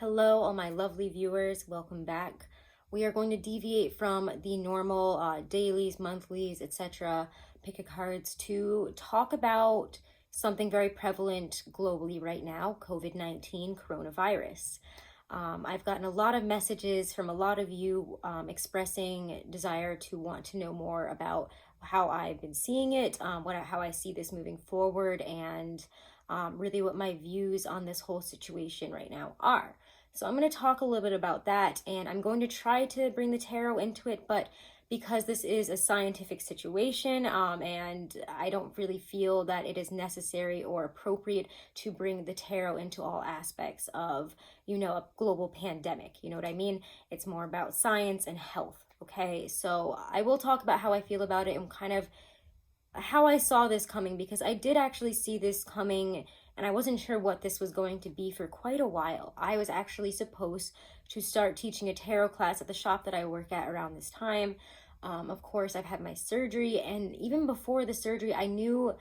Hello, all my lovely viewers. Welcome back. We are going to deviate from the normal dailies, monthlies, etc. pick a cards to talk about something very prevalent globally right now, COVID-19, coronavirus. I've gotten a lot of messages from a lot of you expressing desire to want to know more about how I've been seeing it, how I see this moving forward, and really what my views on this whole situation right now are. So I'm going to talk a little bit about that, and I'm going to try to bring the tarot into it, but because this is a scientific situation, and I don't really feel that it is necessary or appropriate to bring the tarot into all aspects of, a global pandemic. You know what I mean? It's more about science and health. Okay, so I will talk about how I feel about it and kind of how I saw this coming, because I did actually see this coming and I wasn't sure what this was going to be for quite a while. I was actually supposed to start teaching a tarot class at the shop that I work at around this time. Of course, I've had my surgery, and even before the surgery, I knew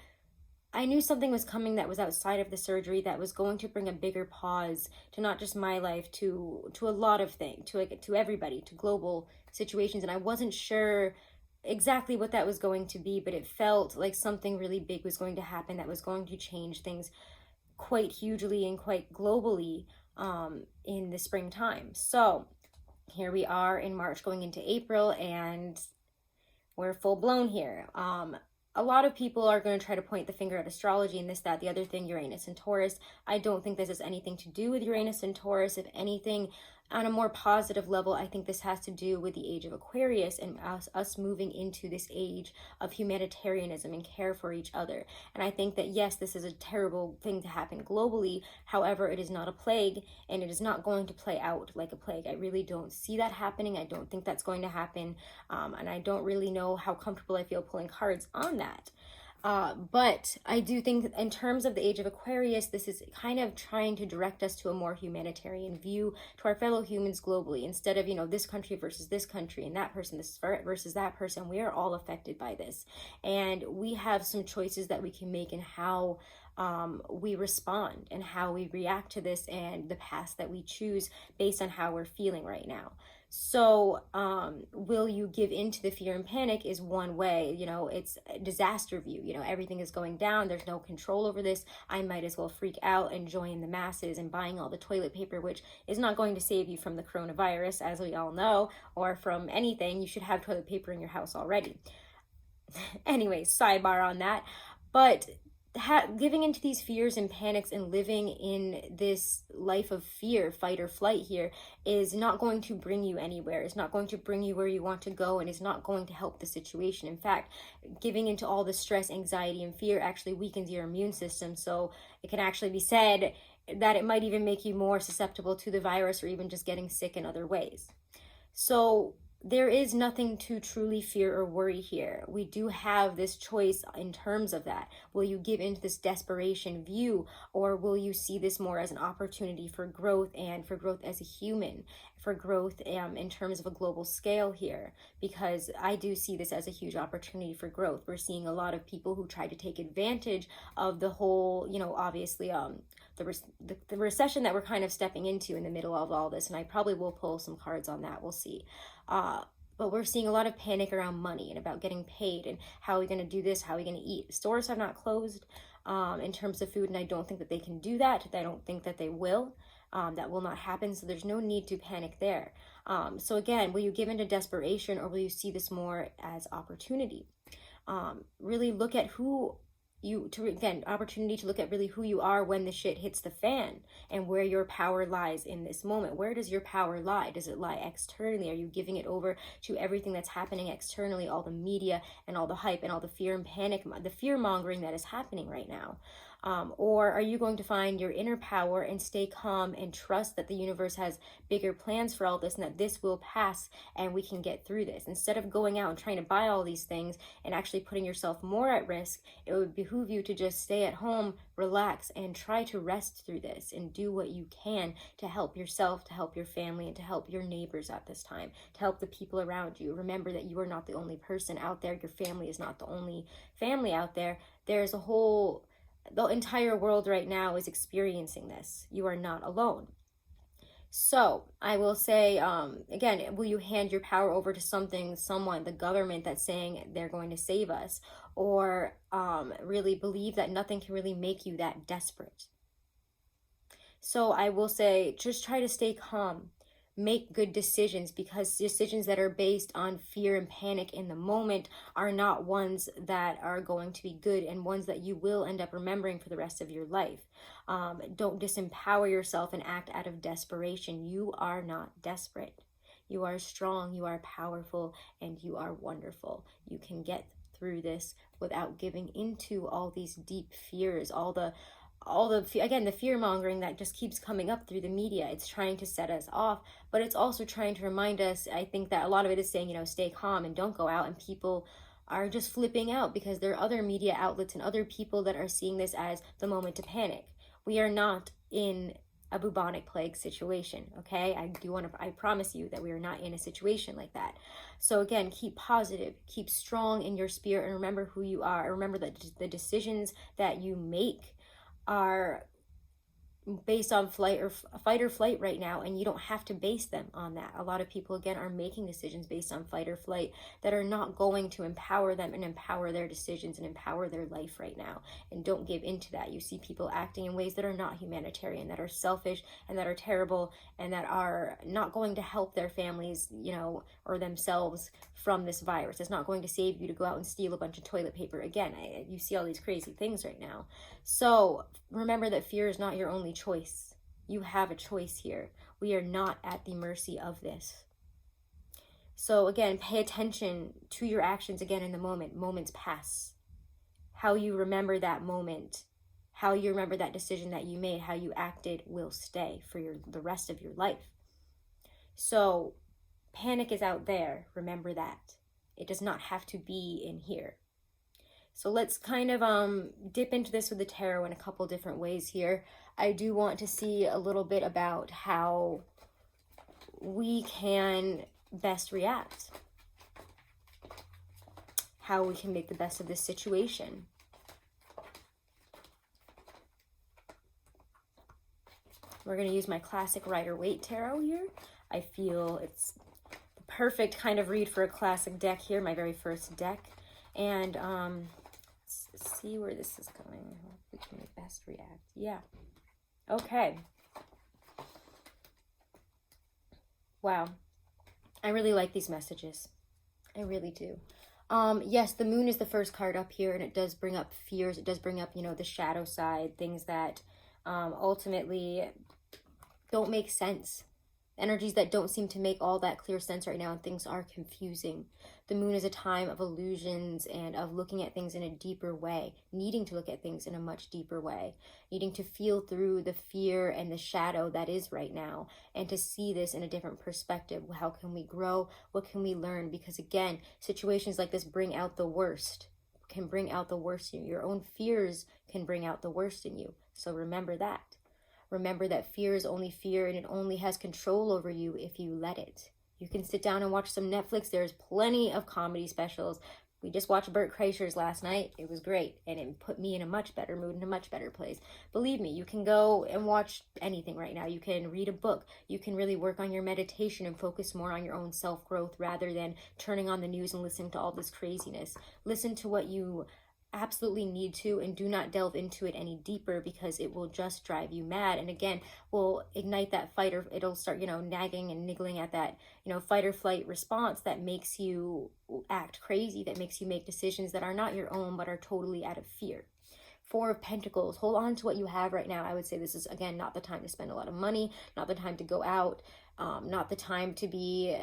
something was coming that was outside of the surgery that was going to bring a bigger pause to not just my life, to a lot of things, to everybody, to global situations, and I wasn't sure exactly what that was going to be, but it felt like something really big was going to happen that was going to change things quite hugely and quite globally in the springtime. So here we are in March going into April, and we're full blown here. A lot of people are going to try to point the finger at astrology and this, that, the other thing, Uranus and Taurus. I don't think this has anything to do with Uranus and Taurus. If anything, on a more positive level, I think this has to do with the age of Aquarius and us moving into this age of humanitarianism and care for each other. And I think that, yes, this is a terrible thing to happen globally. However, it is not a plague, and it is not going to play out like a plague. I really don't see that happening. I don't think that's going to happen. And I don't really know how comfortable I feel pulling cards on that. But I do think in terms of the age of Aquarius, this is kind of trying to direct us to a more humanitarian view to our fellow humans globally. Instead of, this country versus this country and that person this versus that person, we are all affected by this. And we have some choices that we can make in how we respond and how we react to this, and the path that we choose based on how we're feeling right now. So will you give into the fear and panic is one way. It's a disaster view. Everything is going down. There's no control over this. I might as well freak out and join the masses and buying all the toilet paper, which is not going to save you from the coronavirus, as we all know, or from anything. You should have toilet paper in your house already. Anyways, sidebar on that. But giving into these fears and panics and living in this life of fear, fight or flight here, is not going to bring you anywhere. It's not going to bring you where you want to go, and is not going to help the situation. In fact, giving into all the stress, anxiety, and fear actually weakens your immune system. So it can actually be said that it might even make you more susceptible to the virus, or even just getting sick in other ways. So there is nothing to truly fear or worry here. We do have this choice in terms of that. Will you give into this desperation view, or will you see this more as an opportunity for growth, and for growth as a human, for growth in terms of a global scale here? Because I do see this as a huge opportunity for growth. We're seeing a lot of people who try to take advantage of the whole, obviously, the recession that we're kind of stepping into in the middle of all this, and I probably will pull some cards on that. We'll see. But we're seeing a lot of panic around money and about getting paid, and how are we going to do this, how are we going to eat. Stores have not closed in terms of food, and I don't think that they can do that. I don't think that they will. That will not happen, so there's no need to panic there. So again, will you give into desperation, or will you see this more as opportunity? Really look at opportunity to look at really who you are when the shit hits the fan, and where your power lies in this moment. Where does your power lie? Does it lie externally? Are you giving it over to everything that's happening externally, all the media and all the hype and all the fear and panic, the fear mongering that is happening right now? Or are you going to find your inner power and stay calm and trust that the universe has bigger plans for all this, and that this will pass and we can get through this? Instead of going out and trying to buy all these things and actually putting yourself more at risk, it would behoove you to just stay at home, relax, and try to rest through this, and do what you can to help yourself, to help your family, and to help your neighbors at this time, to help the people around you. Remember that you are not the only person out there. Your family is not the only family out there. There's the entire world right now is experiencing this. You are not alone. So I will say, again, will you hand your power over to something, someone, the government that's saying they're going to save us, or really believe that nothing can really make you that desperate? So I will say, just try to stay calm. Make good decisions, because decisions that are based on fear and panic in the moment are not ones that are going to be good, and ones that you will end up remembering for the rest of your life. Don't disempower yourself and act out of desperation. You are not desperate. You are strong, you are powerful, and you are wonderful. You can get through this without giving into all these deep fears, again, the fear mongering that just keeps coming up through the media. It's trying to set us off, but it's also trying to remind us. I think that a lot of it is saying, stay calm and don't go out, and people are just flipping out because there are other media outlets and other people that are seeing this as the moment to panic. We are not in a bubonic plague situation, okay? I promise you that we are not in a situation like that. So again, keep positive, keep strong in your spirit, and remember who you are. Remember that the decisions that you make are based on fight or flight right now, and you don't have to base them on that. A lot of people, again, are making decisions based on fight or flight that are not going to empower them and empower their decisions and empower their life right now. And don't give into that. You see people acting in ways that are not humanitarian, that are selfish, and that are terrible, and that are not going to help their families, or themselves from this virus. It's not going to save you to go out and steal a bunch of toilet paper. Again, you see all these crazy things right now. So remember that fear is not your only choice. You have a choice here. We are not at the mercy of this. So again, pay attention to your actions again in the moment. Moments pass. How you remember that moment, how you remember that decision that you made, how you acted will stay for the rest of your life. So panic is out there. Remember that. It does not have to be in here. So let's kind of dip into this with the tarot in a couple different ways here. I do want to see a little bit about how we can best react, how we can make the best of this situation. We're going to use my classic Rider-Waite tarot here. I feel it's the perfect kind of read for a classic deck here, my very first deck. And let's see where this is going. We can make best react. Yeah. Okay. Wow. I really like these messages. I really do. Yes, the moon is the first card up here, and it does bring up fears. It does bring up, the shadow side, things that ultimately don't make sense. Energies that don't seem to make all that clear sense right now, and things are confusing. The moon is a time of illusions and of looking at things in a deeper way, needing to look at things in a much deeper way, needing to feel through the fear and the shadow that is right now, and to see this in a different perspective. How can we grow? What can we learn? Because again, situations like this bring out the worst, can bring out the worst in you. Your own fears can bring out the worst in you. So remember that. Remember that fear is only fear, and it only has control over you if you let it. You can sit down and watch some Netflix. There's plenty of comedy specials. We just watched Bert Kreischer's last night. It was great, and it put me in a much better mood, in a much better place. Believe me, you can go and watch anything right now. You can read a book. You can really work on your meditation and focus more on your own self-growth rather than turning on the news and listening to all this craziness. Listen to what you absolutely need to, and do not delve into it any deeper, because it will just drive you mad, and again will ignite that fight, or it'll start nagging and niggling at that fight or flight response that makes you act crazy, that makes you make decisions that are not your own but are totally out of fear. Four of Pentacles. Hold on to what you have right now. I would say this is, again, not the time to spend a lot of money, not the time to go out, not the time to be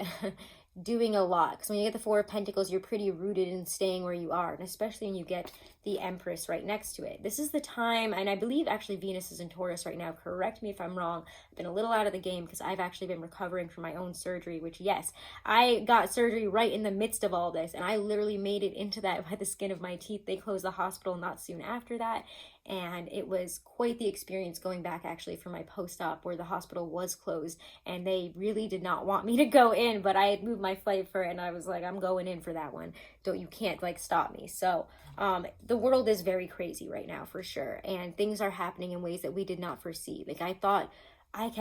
doing a lot. Because when you get the Four of Pentacles, you're pretty rooted in staying where you are. And especially when you get the Empress right next to it. This is the time, and I believe actually Venus is in Taurus right now. Correct me if I'm wrong. I've been a little out of the game because I've actually been recovering from my own surgery, which, yes, I got surgery right in the midst of all this. And I literally made it into that by the skin of my teeth. They closed the hospital not soon after that. And it was quite the experience going back actually for my post-op, where the hospital was closed and they really did not want me to go in, but I had moved my flight for it and I was like, I'm going in for that one. You can't stop me. So the world is very crazy right now for sure. And things are happening in ways that we did not foresee. I thought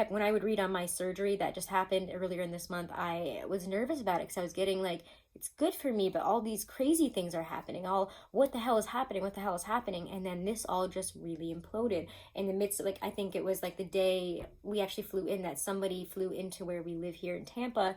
when I would read on my surgery that just happened earlier in this month, I was nervous about it because I was getting like, it's good for me, but all these crazy things are happening. All, what the hell is happening? What the hell is happening? And then this all just really imploded in the midst of, like, I think it was like the day we actually flew in, that somebody flew into where we live here in Tampa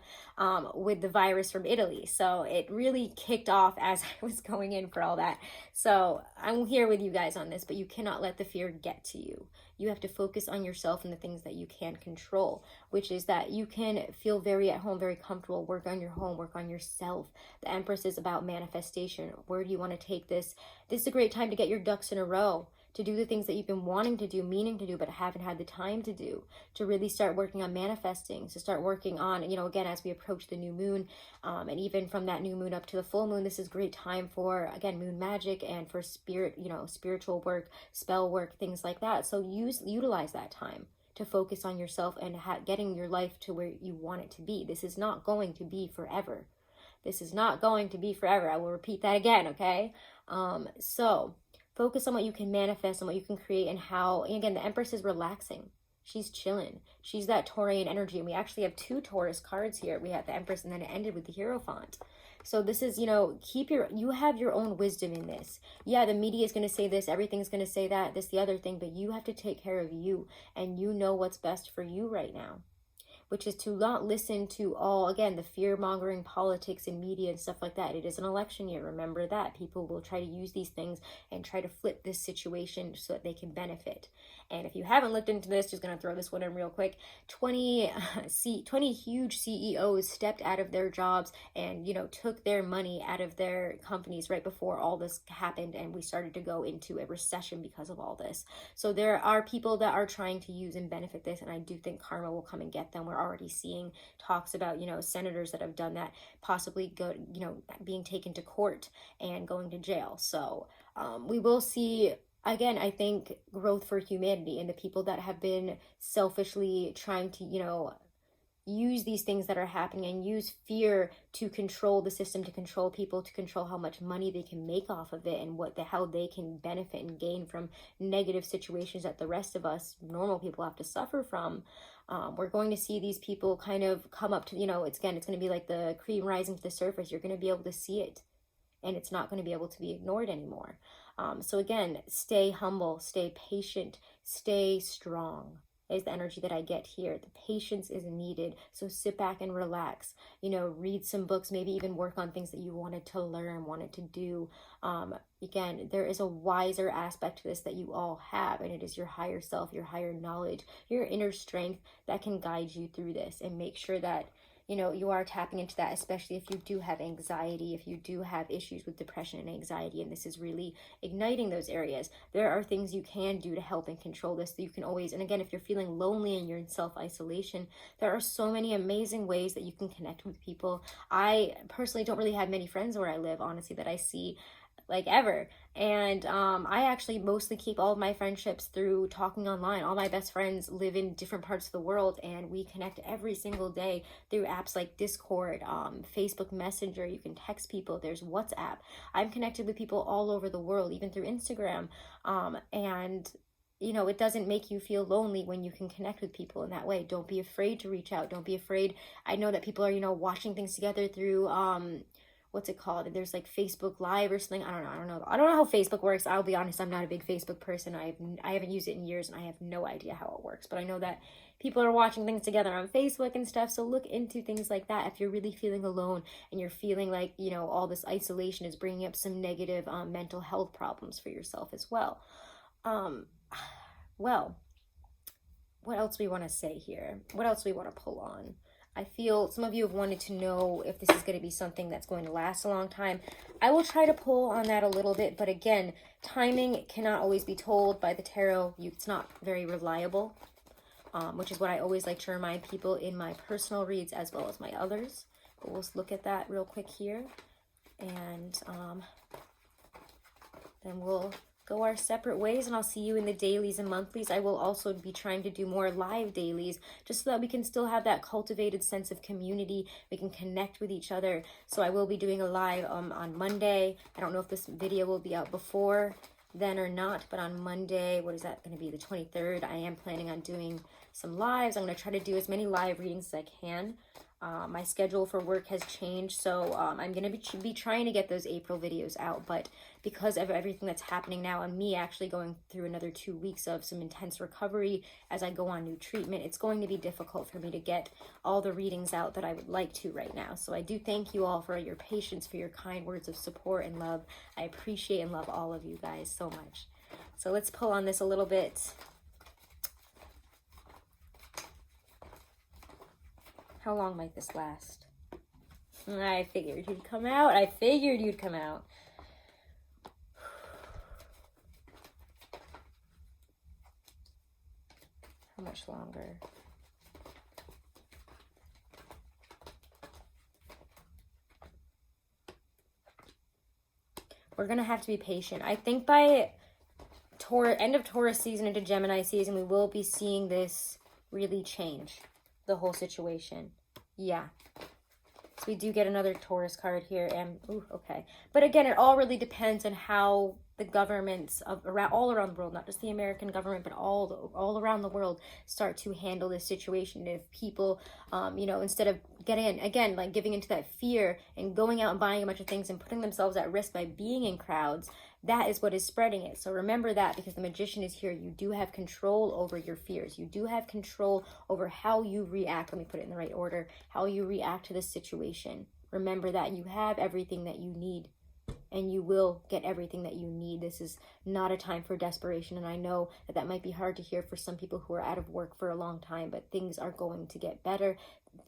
with the virus from Italy. So it really kicked off as I was going in for all that. So I'm here with you guys on this, but you cannot let the fear get to you. You have to focus on yourself and the things that you can control, which is that you can feel very at home, very comfortable, work on your home, work on yourself. The Empress is about manifestation. Where do you want to take this? This is a great time to get your ducks in a row, to do the things that you've been wanting to do, meaning to do, but haven't had the time to do, to really start working on manifesting, to start working on, you know, again, as we approach the new moon, and even from that new moon up to the full moon, this is great time for, again, moon magic and for spirit, you know, spiritual work, spell work, things like that. So utilize that time to focus on yourself and getting your life to where you want it to be. This is not going to be forever. This is not going to be forever. I will repeat that again, okay? So focus on what you can manifest and what you can create, and how, and again, the Empress is relaxing. She's chilling. She's that Taurian energy. And we actually have 2 Taurus cards here. We have the Empress, and then it ended with the Hierophant. So this is, you know, you have your own wisdom in this. Yeah, the media is going to say this, everything's going to say that, this, the other thing, but you have to take care of you, and you know what's best for you right now, which is to not listen to all, again, the fear-mongering politics and media and stuff like that. It is an election year. Remember that. People will try to use these things and try to flip this situation so that they can benefit. And if you haven't looked into this, just going to throw this one in real quick. 20 huge CEOs stepped out of their jobs and, you know, took their money out of their companies right before all this happened, and we started to go into a recession because of all this. So there are people that are trying to use and benefit this, and I do think karma will come and get them. We're already seeing talks about, you know, senators that have done that, possibly being taken to court and going to jail. So we will see, again, I think, growth for humanity, and the people that have been selfishly trying to, you know, use these things that are happening and use fear to control the system, to control people, to control how much money they can make off of it, and how they can benefit and gain from negative situations that the rest of us normal people have to suffer from. We're going to see these people kind of come up to, you know, it's going to be like the cream rising to the surface. You're going to be able to see it, and it's not going to be able to be ignored anymore. So again, stay humble, stay patient, stay strong is the energy that I get here. The patience is needed. So sit back and relax, you know, read some books, maybe even work on things that you wanted to learn, wanted to do. Again, there is a wiser aspect to this that you all have, and it is your higher self, your higher knowledge, your inner strength that can guide you through this, and make sure that, you know, you are tapping into that, especially if you do have anxiety, if you do have issues with depression and anxiety, and this is really igniting those areas. There are things you can do to help and control this. So you can always, and again, if you're feeling lonely and you're in self-isolation, there are so many amazing ways that you can connect with people. I personally don't really have many friends where I live, honestly, that I see like ever, and I actually mostly keep all of my friendships through talking online. All my best friends live in different parts of the world, and we connect every single day through apps like Discord, Facebook Messenger. You can text people. There's WhatsApp. I'm connected with people all over the world, even through Instagram, and you know, it doesn't make you feel lonely when you can connect with people in that way. Don't be afraid to reach out. Don't be afraid. I know that people are, you know, watching things together through what's it called? There's like Facebook Live or something. I don't know how Facebook works. I'll be honest, I'm not a big Facebook person. I haven't used it in years, and I have no idea how it works. But I know that people are watching things together on Facebook and stuff. So look into things like that if you're really feeling alone and you're feeling like, you know, all this isolation is bringing up some negative mental health problems for yourself as well. Well, what else we want to say here? What else we want to pull on? I feel some of you have wanted to know if this is going to be something that's going to last a long time. I will try to pull on that a little bit, but again, timing cannot always be told by the tarot. It's not very reliable, which is what I always like to remind people in my personal reads as well as my others. But we'll look at that real quick here, and then we'll go our separate ways, and I'll see you in the dailies and monthlies. I will also be trying to do more live dailies, just so that we can still have that cultivated sense of community. We can connect with each other. So I will be doing a live on Monday. I don't know if this video will be out before then or not, but on Monday, what is that going to be, the 23rd, I am planning on doing some lives. I'm going to try to do as many live readings as I can. My schedule for work has changed, so I'm going to be trying to get those April videos out, but because of everything that's happening now and me actually going through another 2 weeks of some intense recovery as I go on new treatment, it's going to be difficult for me to get all the readings out that I would like to right now. So I do thank you all for your patience, for your kind words of support and love. I appreciate and love all of you guys so much. So let's pull on this a little bit. How long might this last? I figured you'd come out. I figured you'd come out. How much longer? We're going to have to be patient. I think by end of Taurus season into Gemini season, we will be seeing this really change. The whole situation. Yeah. So we do get another Taurus card here, and ooh, okay. But again, it all really depends on how the governments of all around the world, not just the American government, but all around the world, start to handle this situation. If people, you know, instead of giving into that fear and going out and buying a bunch of things and putting themselves at risk by being in crowds, that is what is spreading it. So remember that, because the Magician is here. You do have control over your fears. You do have control over how you react. Let me put it in the right order. How you react to this situation. Remember that you have everything that you need, and you will get everything that you need. This is not a time for desperation, and I know that that might be hard to hear for some people who are out of work for a long time, but things are going to get better.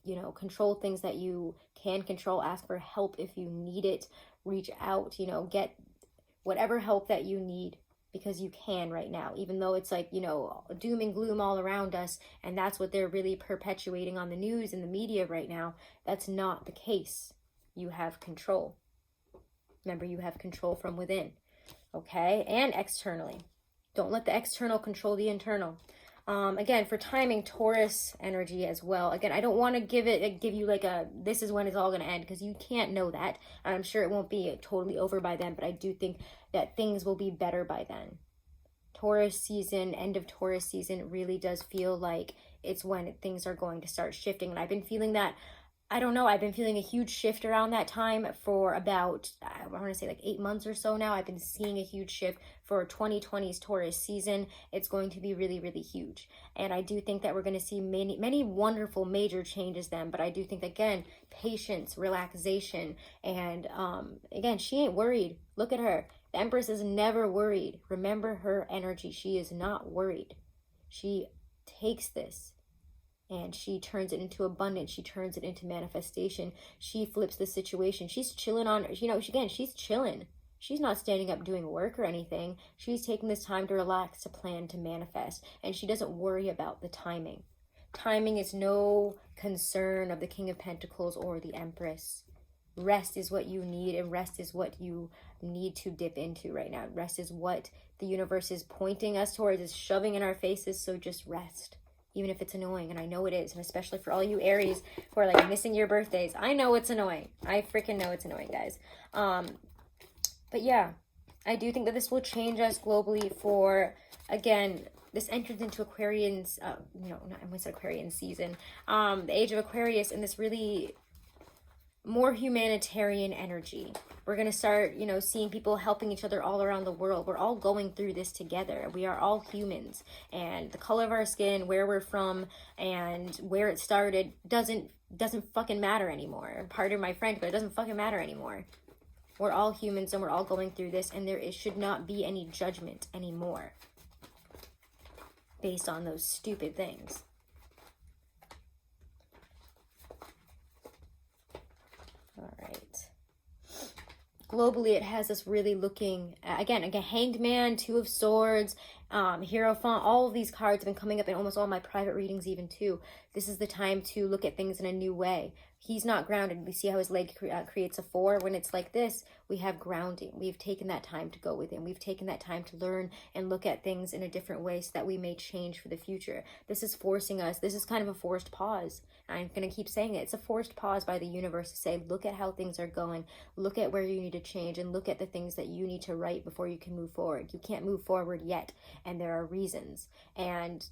You know, control things that you can control. Ask for help if you need it. Reach out, you know, get whatever help that you need, because you can right now, even though it's like, you know, doom and gloom all around us, and that's what they're really perpetuating on the news and the media right now. That's not the case. You have control. Remember, you have control from within, okay? And externally. Don't let the external control the internal. Again, for timing, Taurus energy as well. Again, I don't want to give you like a, this is when it's all going to end, because you can't know that. I'm sure it won't be totally over by then, but I do think that things will be better by then. Taurus season, end of Taurus season, really does feel like it's when things are going to start shifting. And I've been feeling that, I don't know, I've been feeling a huge shift around that time for about, I want to say like 8 months or so now. I've been seeing a huge shift for 2020's Taurus season. It's going to be really, really huge. And I do think that we're going to see many, many wonderful major changes then. But I do think, again, patience, relaxation, and again, she ain't worried. Look at her. The Empress is never worried. Remember her energy. She is not worried. She takes this and she turns it into abundance. She turns it into manifestation. She flips the situation. She's chilling on, you know, again, she's chilling. She's not standing up doing work or anything. She's taking this time to relax, to plan, to manifest. And she doesn't worry about the timing. Timing is no concern of the King of Pentacles or the Empress. Rest is what you need, and rest is what you need to dip into right now. Rest is what the universe is pointing us towards, is shoving in our faces. So just rest. Even if it's annoying, and I know it is, and especially for all you Aries who are like missing your birthdays. I know it's annoying. I freaking know it's annoying, guys. But yeah, I do think that this will change us globally for, again, this entrance into Aquarians, you know, not, I almost said Aquarian season, the age of Aquarius, and this really more humanitarian energy. We're going to start, you know, seeing people helping each other all around the world. We're all going through this together. We are all humans, and the color of our skin, where we're from, and where it started doesn't fucking matter anymore. Pardon my French, but it doesn't fucking matter anymore. We're all humans, and we're all going through this, and should not be any judgment anymore based on those stupid things. All right. Globally, it has us really looking, again, Hanged Man, Two of Swords, Hierophant. All of these cards have been coming up in almost all my private readings even too. This is the time to look at things in a new way. He's not grounded. We see how his leg creates a 4. When it's like this, we have grounding. We've taken that time to go within. We've taken that time to learn and look at things in a different way so that we may change for the future. This is forcing us. This is kind of a forced pause. I'm going to keep saying it. It's a forced pause by the universe to say, look at how things are going. Look at where you need to change, and look at the things that you need to right before you can move forward. You can't move forward yet, and there are reasons. And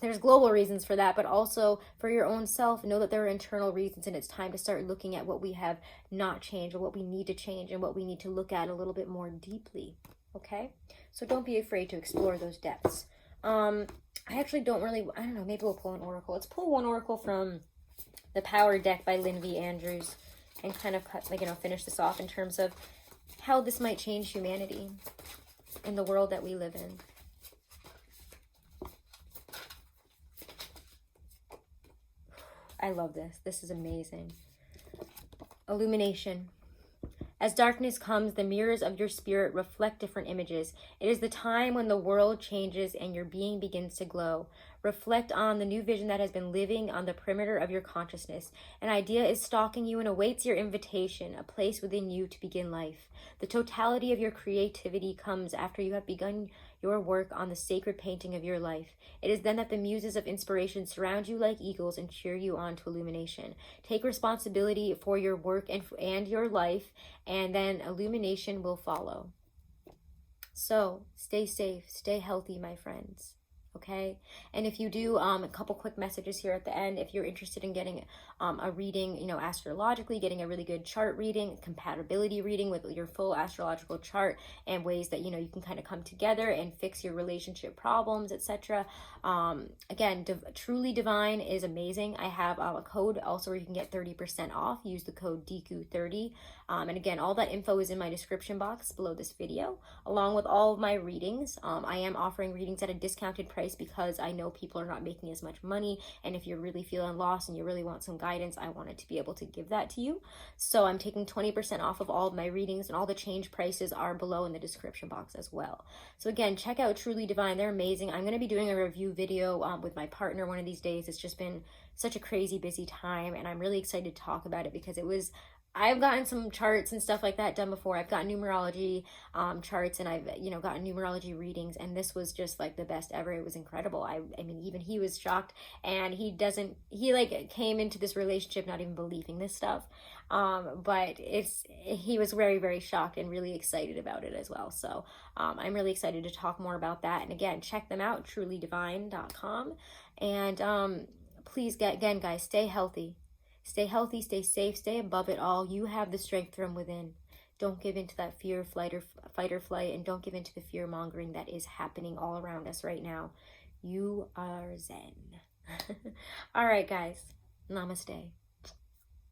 there's global reasons for that, but also for your own self, know that there are internal reasons, and it's time to start looking at what we have not changed, or what we need to change, and what we need to look at a little bit more deeply. Okay, so don't be afraid to explore those depths. I actually don't really, I don't know, maybe we'll pull an oracle. Let's pull one oracle from the Power deck by Lynn V. Andrews, and kind of finish this off in terms of how this might change humanity in the world that we live in. I love this. This is amazing. Illumination. As darkness comes, the mirrors of your spirit reflect different images. It is the time when the world changes and your being begins to glow. Reflect on the new vision that has been living on the perimeter of your consciousness. An idea is stalking you and awaits your invitation, a place within you to begin life. The totality of your creativity comes after you have begun your work on the sacred painting of your life. It is then that the muses of inspiration surround you like eagles and cheer you on to illumination. Take responsibility for your work and your life, and then illumination will follow. So stay safe, stay healthy, my friends. Okay, and if you do, a couple quick messages here at the end. If you're interested in getting a reading, astrologically, getting a really good chart reading, compatibility reading with your full astrological chart, and ways that you can kind of come together and fix your relationship problems, etc. Again, Truly Divine is amazing. I have a code also where you can get 30% off. Use the code Deku30. And again, all that info is in my description box below this video, along with all of my readings. I am offering readings at a discounted price because I know people are not making as much money, and if you're really feeling lost and you really want some guidance, I wanted to be able to give that to you. So I'm taking 20% off of all of my readings, and all the change prices are below in the description box as well. So again, check out Truly Divine. They're amazing. I'm going to be doing a review video with my partner one of these days. It's just been such a crazy busy time, and I'm really excited to talk about it because I've gotten some charts and stuff like that done before. I've gotten numerology charts, and I've gotten numerology readings, and this was just like the best ever. It was incredible. I mean, even he was shocked, and he came into this relationship not even believing this stuff, but he was very, very shocked and really excited about it as well. So I'm really excited to talk more about that. And again, check them out, trulydivine.com. And please, again, guys, stay healthy. Stay healthy, stay safe, stay above it all. You have the strength from within. Don't give in to that fear, fight or flight, and don't give in to the fear mongering that is happening all around us right now. You are zen. All right, guys. Namaste.